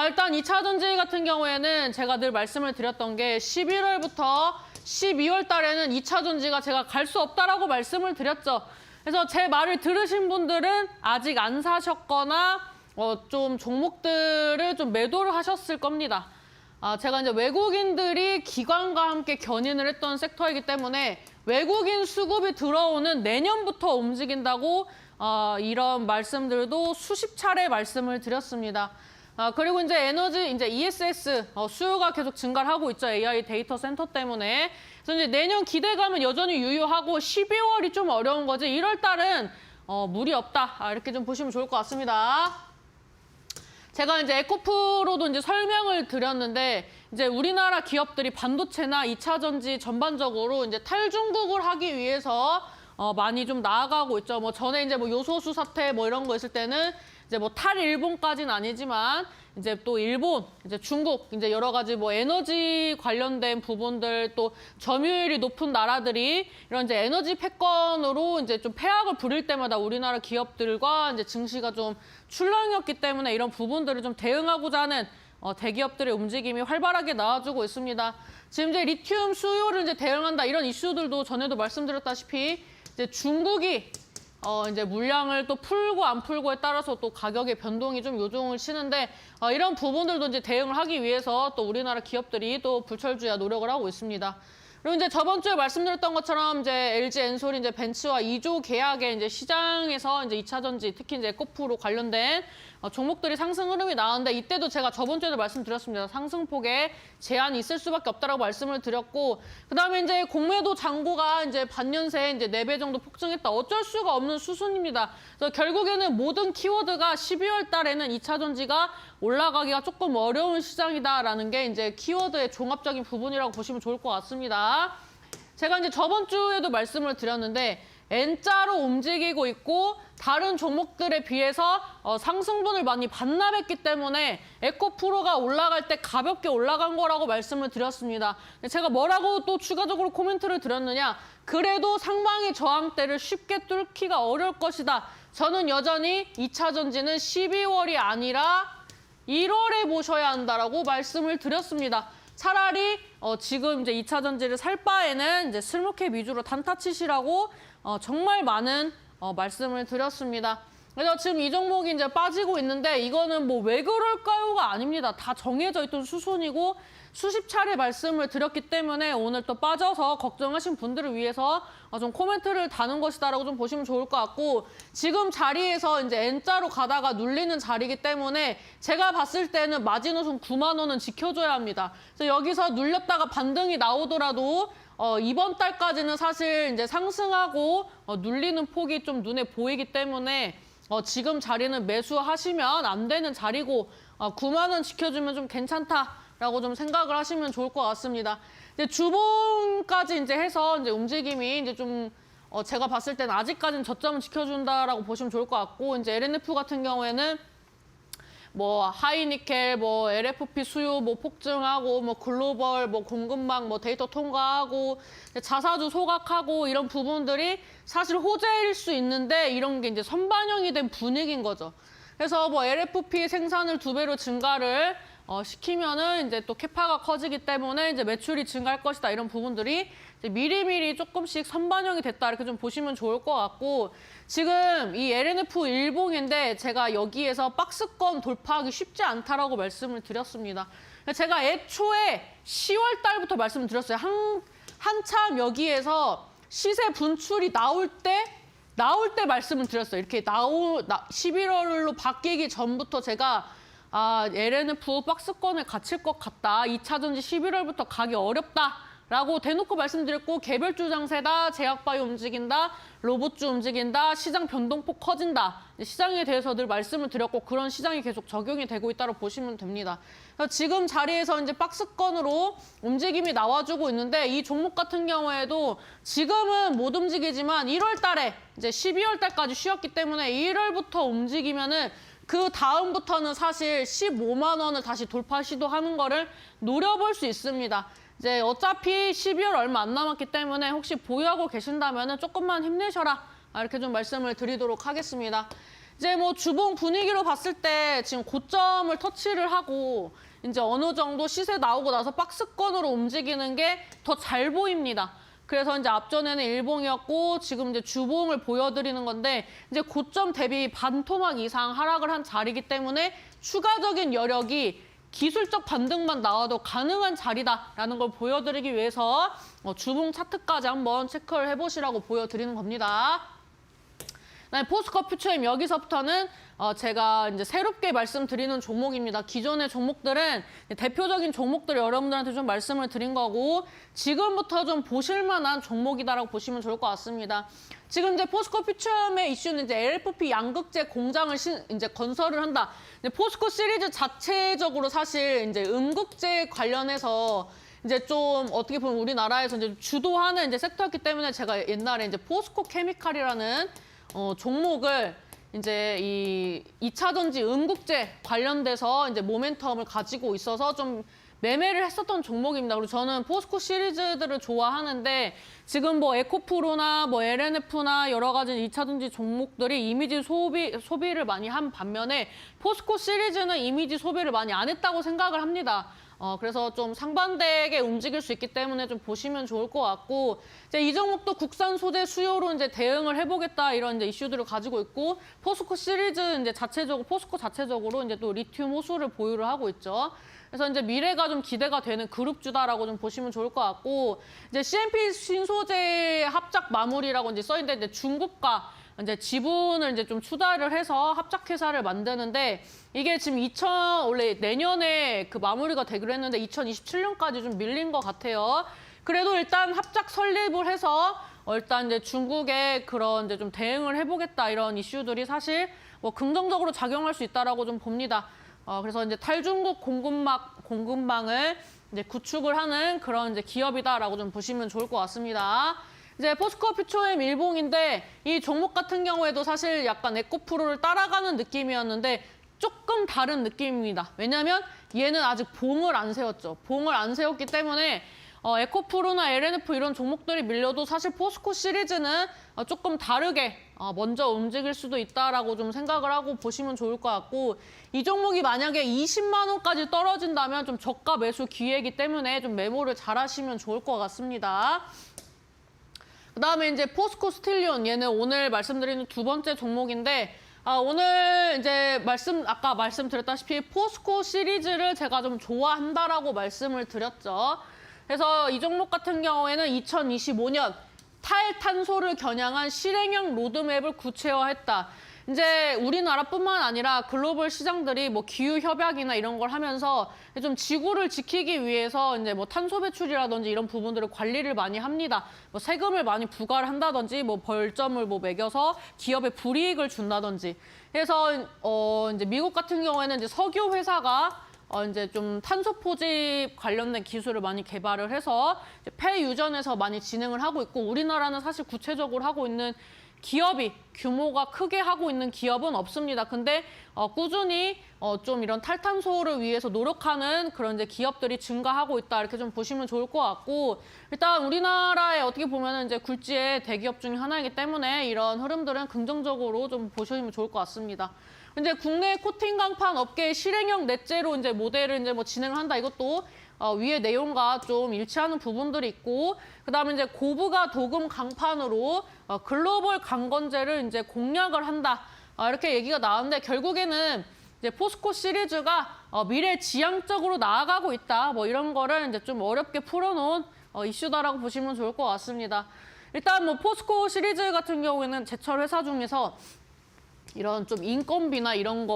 일단 2차전지 같은 경우에는 제가 늘 말씀을 드렸던 게 11월부터 12월 달에는 2차전지가 제가 갈 수 없다라고 말씀을 드렸죠. 그래서 제 말을 들으신 분들은 아직 안 사셨거나 좀 종목들을 좀 매도를 하셨을 겁니다. 제가 이제 외국인들이 기관과 함께 견인을 했던 섹터이기 때문에 외국인 수급이 들어오는 내년부터 움직인다고 이런 말씀들도 수십 차례 말씀을 드렸습니다. 그리고 이제 에너지, 이제 ESS 수요가 계속 증가를 하고 있죠. AI 데이터 센터 때문에. 그래서 이제 내년 기대감은 여전히 유효하고 12월이 좀 어려운 거지 1월 달은 무리 없다. 이렇게 좀 보시면 좋을 것 같습니다. 제가 이제 에코프로도 이제 설명을 드렸는데 이제 우리나라 기업들이 반도체나 2차전지 전반적으로 이제 탈중국을 하기 위해서 많이 좀 나아가고 있죠. 뭐 전에 이제 뭐 요소수 사태 뭐 이런 거 있을 때는 이제 뭐 탈일본까지는 아니지만 이제 또 일본, 이제 중국, 이제 여러 가지 뭐 에너지 관련된 부분들 또 점유율이 높은 나라들이 이런 이제 에너지 패권으로 이제 좀 폐악을 부릴 때마다 우리나라 기업들과 이제 증시가 좀 출렁이었기 때문에 이런 부분들을 좀 대응하고자 하는 대기업들의 움직임이 활발하게 나와주고 있습니다. 지금 이제 리튬 수요를 이제 대응한다 이런 이슈들도 전에도 말씀드렸다시피 이제 중국이 이제 물량을 또 풀고 안 풀고에 따라서 또 가격의 변동이 좀 요동을 치는데 이런 부분들도 이제 대응을 하기 위해서 또 우리나라 기업들이 또 불철주야 노력을 하고 있습니다. 그리고 이제 저번 주에 말씀드렸던 것처럼 이제 LG 엔솔이 이제 벤츠와 2조 계약에 이제 시장에서 이제 2차전지 특히 이제 에코프로 관련된 종목들이 상승 흐름이 나왔는데 이때도 제가 저번 주에도 말씀드렸습니다. 상승폭에 제한이 있을 수밖에 없다라고 말씀을 드렸고 그다음에 이제 공매도 잔고가 이제 반년 새에 이제 4배 정도 폭증했다. 어쩔 수가 없는 수순입니다. 그래서 결국에는 모든 키워드가 12월 달에는 2차전지가 올라가기가 조금 어려운 시장이다라는 게 이제 키워드의 종합적인 부분이라고 보시면 좋을 것 같습니다. 제가 이제 저번 주에도 말씀을 드렸는데 N자로 움직이고 있고 다른 종목들에 비해서 상승분을 많이 반납했기 때문에 에코프로가 올라갈 때 가볍게 올라간 거라고 말씀을 드렸습니다. 제가 뭐라고 또 추가적으로 코멘트를 드렸느냐. 그래도 상방의 저항대를 쉽게 뚫기가 어려울 것이다. 저는 여전히 2차전지는 12월이 아니라 1월에 보셔야 한다라고 말씀을 드렸습니다. 차라리 지금 이제 2차전지를 살 바에는 이제 슬모캡 위주로 단타 치시라고 정말 많은 말씀을 드렸습니다. 그래서 지금 이 종목이 이제 빠지고 있는데 이거는 뭐 왜 그럴까요가 아닙니다. 다 정해져 있던 수순이고 수십 차례 말씀을 드렸기 때문에 오늘 또 빠져서 걱정하신 분들을 위해서 좀 코멘트를 다는 것이다라고 좀 보시면 좋을 것 같고 지금 자리에서 이제 N자로 가다가 눌리는 자리이기 때문에 제가 봤을 때는 마지노선 9만 원은 지켜줘야 합니다. 그래서 여기서 눌렸다가 반등이 나오더라도 이번 달까지는 사실 이제 상승하고 눌리는 폭이 좀 눈에 보이기 때문에 지금 자리는 매수하시면 안 되는 자리고 9만 원 지켜주면 좀 괜찮다라고 좀 생각을 하시면 좋을 것 같습니다. 이제 주봉까지 이제 해서 이제 움직임이 이제 좀 제가 봤을 때는 아직까지는 저점을 지켜준다라고 보시면 좋을 것 같고 이제 LNF 같은 경우에는 뭐 하이니켈, 뭐 LFP 수요 뭐 폭증하고 뭐 글로벌 뭐 공급망 뭐 데이터 통과하고 자사주 소각하고 이런 부분들이 사실 호재일 수 있는데 이런 게 이제 선반영이 된 분위기인 거죠. 그래서 뭐 LFP 생산을 2배로 증가를 시키면은 이제 또 캐파가 커지기 때문에 이제 매출이 증가할 것이다. 이런 부분들이 이제 미리미리 조금씩 선반영이 됐다. 이렇게 좀 보시면 좋을 것 같고 지금 이 LNF 일봉인데 제가 여기에서 박스권 돌파하기 쉽지 않다라고 말씀을 드렸습니다. 제가 애초에 10월 달부터 말씀을 드렸어요. 한참 여기에서 시세 분출이 나올 때 말씀을 드렸어요. 이렇게 11월로 바뀌기 전부터 제가 LNF 박스권을 갇힐 것 같다. 2차전지 11월부터 가기 어렵다라고 대놓고 말씀드렸고 개별주 장세다, 제약바이오 움직인다, 로봇주 움직인다, 시장 변동폭 커진다. 시장에 대해서 늘 말씀을 드렸고 그런 시장이 계속 적용이 되고 있다고 보시면 됩니다. 지금 자리에서 이제 박스권으로 움직임이 나와주고 있는데 이 종목 같은 경우에도 지금은 못 움직이지만 1월 달에 이제 12월 달까지 쉬었기 때문에 1월부터 움직이면은 그 다음부터는 사실 15만 원을 다시 돌파 시도하는 거를 노려볼 수 있습니다. 이제 어차피 12월 얼마 안 남았기 때문에 혹시 보유하고 계신다면 조금만 힘내셔라. 이렇게 좀 말씀을 드리도록 하겠습니다. 이제 뭐 주봉 분위기로 봤을 때 지금 고점을 터치를 하고 이제 어느 정도 시세 나오고 나서 박스권으로 움직이는 게 더 잘 보입니다. 그래서 이제 앞전에는 일봉이었고 지금 이제 주봉을 보여드리는 건데 이제 고점 대비 반토막 이상 하락을 한 자리이기 때문에 추가적인 여력이 기술적 반등만 나와도 가능한 자리다라는 걸 보여드리기 위해서 주봉 차트까지 한번 체크를 해보시라고 보여드리는 겁니다. 포스코 퓨처엠 여기서부터는 제가 이제 새롭게 말씀드리는 종목입니다. 기존의 종목들은 대표적인 종목들을 여러분들한테 좀 말씀을 드린 거고 지금부터 좀 보실만한 종목이다라고 보시면 좋을 것 같습니다. 지금 이제 포스코 퓨처엠의 이슈는 이제 LFP 양극재 공장을 이제 건설을 한다. 포스코 시리즈 자체적으로 사실 이제 음극재 관련해서 이제 좀 어떻게 보면 우리나라에서 이제 주도하는 이제 섹터였기 때문에 제가 옛날에 이제 포스코 케미칼이라는 종목을 이제 이 2차 전지 음극재 관련돼서 이제 모멘텀을 가지고 있어서 좀 매매를 했었던 종목입니다. 그리고 저는 포스코 시리즈들을 좋아하는데 지금 뭐 에코프로나 뭐 LNF나 여러 가지 2차 전지 종목들이 이미지 소비를 많이 한 반면에 포스코 시리즈는 이미지 소비를 많이 안 했다고 생각을 합니다. 그래서 좀 상반되게 움직일 수 있기 때문에 좀 보시면 좋을 것 같고, 이제 이 종목도 국산 소재 수요로 이제 대응을 해보겠다 이런 이제 이슈들을 가지고 있고, 포스코 시리즈 이제 포스코 자체적으로 이제 또 리튬 호수를 보유를 하고 있죠. 그래서 이제 미래가 좀 기대가 되는 그룹주다라고 좀 보시면 좋을 것 같고, 이제 CMP 신소재 합작 마무리라고 이제 써있는데 이제 중국과 이제 지분을 이제 좀 투자를 해서 합작회사를 만드는데 이게 지금 원래 내년에 그 마무리가 되기로 했는데 2027년까지 좀 밀린 것 같아요. 그래도 일단 합작 설립을 해서 일단 이제 중국에 그런 이제 좀 대응을 해보겠다 이런 이슈들이 사실 뭐 긍정적으로 작용할 수 있다라고 좀 봅니다. 그래서 이제 탈중국 공급망을 이제 구축을 하는 그런 이제 기업이다라고 좀 보시면 좋을 것 같습니다. 이제 포스코 퓨처엠 일봉인데 이 종목 같은 경우에도 사실 약간 에코프로를 따라가는 느낌이었는데 조금 다른 느낌입니다. 왜냐하면 얘는 아직 봉을 안 세웠죠. 봉을 안 세웠기 때문에 에코프로나 LNF 이런 종목들이 밀려도 사실 포스코 시리즈는 조금 다르게 먼저 움직일 수도 있다라고 좀 생각을 하고 보시면 좋을 것 같고 이 종목이 만약에 20만 원까지 떨어진다면 좀 저가 매수 기회이기 때문에 좀 매모를 잘 하시면 좋을 것 같습니다. 그다음에 이제 포스코 스틸리온 얘는 오늘 말씀드리는 두 번째 종목인데 오늘 이제 아까 말씀드렸다시피 포스코 시리즈를 제가 좀 좋아한다라고 말씀을 드렸죠. 그래서 이 종목 같은 경우에는 2025년 탈탄소를 겨냥한 실행형 로드맵을 구체화했다. 이제 우리나라뿐만 아니라 글로벌 시장들이 뭐 기후 협약이나 이런 걸 하면서 좀 지구를 지키기 위해서 이제 뭐 탄소 배출이라든지 이런 부분들을 관리를 많이 합니다. 뭐 세금을 많이 부과를 한다든지 뭐 벌점을 뭐 매겨서 기업에 불이익을 준다든지. 그래서 이제 미국 같은 경우에는 이제 석유 회사가 이제 좀 탄소 포집 관련된 기술을 많이 개발을 해서 폐유전에서 많이 진행을 하고 있고 우리나라는 사실 구체적으로 하고 있는 기업이 규모가 크게 하고 있는 기업은 없습니다. 근데 꾸준히 좀 이런 탈탄소를 위해서 노력하는 그런 이제 기업들이 증가하고 있다 이렇게 좀 보시면 좋을 것 같고 일단 우리나라에 어떻게 보면은 이제 굴지의 대기업 중에 하나이기 때문에 이런 흐름들은 긍정적으로 좀 보시면 좋을 것 같습니다. 이제 국내 코팅 강판 업계의 실행형 넷제로 이제 모델을 이제 뭐 진행을 한다 이것도 위에 내용과 좀 일치하는 부분들이 있고 그다음에 이제 고부가 도금 강판으로 글로벌 강건재를 이제 공략을 한다 이렇게 얘기가 나왔는데 결국에는 이제 포스코 시리즈가 미래 지향적으로 나아가고 있다 뭐 이런 거를 이제 좀 어렵게 풀어놓은 이슈다라고 보시면 좋을 것 같습니다. 일단 뭐 포스코 시리즈 같은 경우에는 제철 회사 중에서 이런 좀 인건비나 이런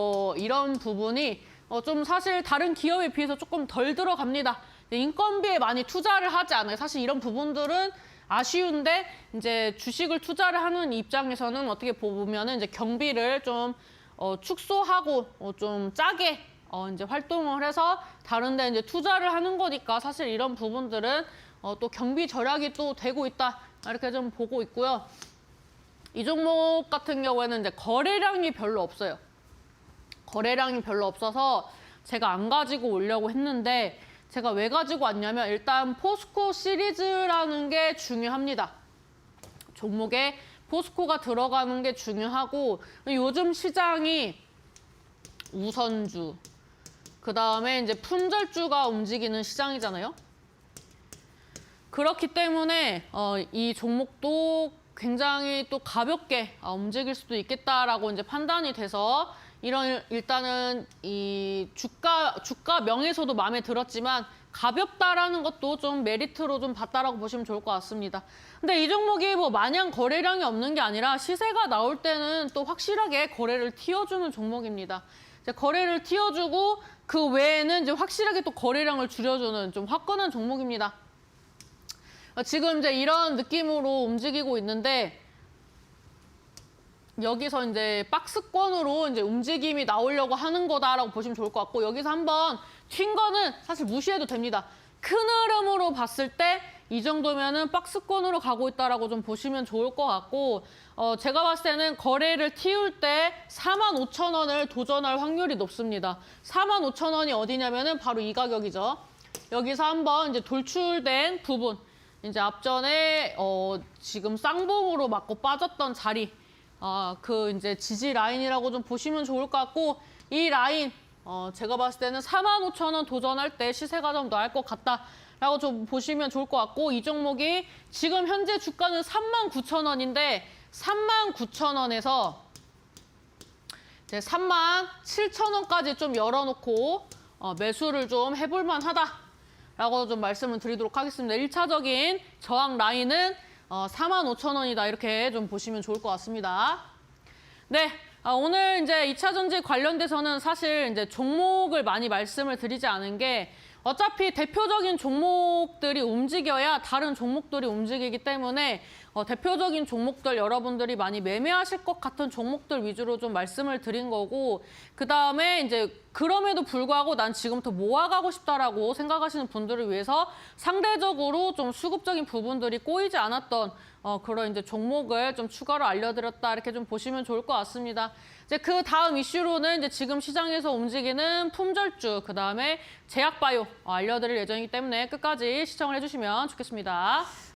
부분이 좀 사실 다른 기업에 비해서 조금 덜 들어갑니다. 인건비에 많이 투자를 하지 않아요. 사실 이런 부분들은 아쉬운데 이제 주식을 투자를 하는 입장에서는 어떻게 보면은 이제 경비를 좀 축소하고 좀 짜게 이제 활동을 해서 다른데 이제 투자를 하는 거니까 사실 이런 부분들은 또 경비 절약이 또 되고 있다 이렇게 좀 보고 있고요. 이 종목 같은 경우에는 이제 거래량이 별로 없어요. 거래량이 별로 없어서 제가 안 가지고 오려고 했는데 제가 왜 가지고 왔냐면 일단 포스코 시리즈라는 게 중요합니다. 종목에 포스코가 들어가는 게 중요하고 요즘 시장이 우선주, 그다음에 이제 품절주가 움직이는 시장이잖아요. 그렇기 때문에 이 종목도 굉장히 또 가볍게 움직일 수도 있겠다라고 이제 판단이 돼서 일단은 이 주가 명에서도 마음에 들었지만 가볍다라는 것도 좀 메리트로 좀 봤다라고 보시면 좋을 것 같습니다. 근데 이 종목이 뭐 마냥 거래량이 없는 게 아니라 시세가 나올 때는 또 확실하게 거래를 틔워주는 종목입니다. 이제 거래를 틔워주고 그 외에는 이제 확실하게 또 거래량을 줄여주는 좀 화끈한 종목입니다. 지금 이제 이런 느낌으로 움직이고 있는데 여기서 이제 박스권으로 이제 움직임이 나오려고 하는 거다라고 보시면 좋을 것 같고 여기서 한번 튄 거는 사실 무시해도 됩니다. 큰 흐름으로 봤을 때 이 정도면은 박스권으로 가고 있다라고 좀 보시면 좋을 것 같고 제가 봤을 때는 거래를 틔울 때 45,000원을 도전할 확률이 높습니다. 45,000원이 어디냐면은 바로 이 가격이죠. 여기서 한번 이제 돌출된 부분, 이제 앞전에 지금 쌍봉으로 맞고 빠졌던 자리, 그 이제 지지 라인이라고 좀 보시면 좋을 것 같고 이 라인 제가 봤을 때는 45,000원 도전할 때 시세가 좀 나을 것 같다라고 좀 보시면 좋을 것 같고 이 종목이 지금 현재 주가는 39,000원인데 39,000원에서 이제 37,000원까지 좀 열어놓고 매수를 좀 해볼 만하다라고 좀 말씀을 드리도록 하겠습니다. 1차적인 저항 라인은 45,000원이다 이렇게 좀 보시면 좋을 것 같습니다. 네, 오늘 이제 2차 전지 관련돼서는 사실 이제 종목을 많이 말씀을 드리지 않은 게 어차피 대표적인 종목들이 움직여야 다른 종목들이 움직이기 때문에 대표적인 종목들 여러분들이 많이 매매하실 것 같은 종목들 위주로 좀 말씀을 드린 거고 그다음에 이제 그럼에도 불구하고 난 지금부터 모아가고 싶다라고 생각하시는 분들을 위해서 상대적으로 좀 수급적인 부분들이 꼬이지 않았던 그런 이제 종목을 좀 추가로 알려드렸다 이렇게 좀 보시면 좋을 것 같습니다. 이제 그 다음 이슈로는 이제 지금 시장에서 움직이는 품절주, 그 다음에 제약바이오 알려드릴 예정이기 때문에 끝까지 시청을 해주시면 좋겠습니다.